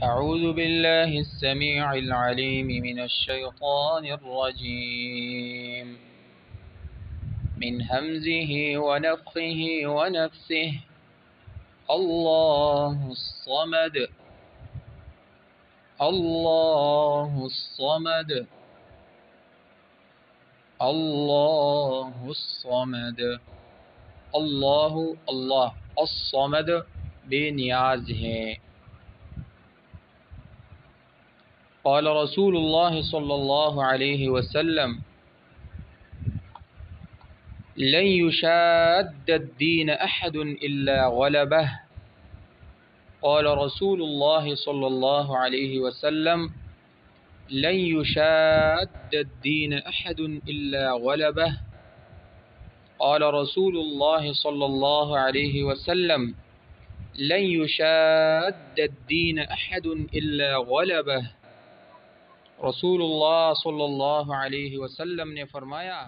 أعوذ بالله السميع العليم من الشيطان الرجيم من همزه ونفخه ونفسه الله الصمد الله الصمد الله الصمد اللہ اللہ الصمد بے نیاز ہے۔ قال رسول اللہ صلی اللہ علیہ وسلم لن يشاد الدين أحد إلا غلبه قال رسول الله صلى الله عليه وسلم لن يشاد الدين أحد إلا غلبه قال رسول الله صلى الله عليه وسلم لن يشاد الدين أحد إلا غلبه۔ رسول اللہ صلی اللہ علیہ وسلم نے فرمایا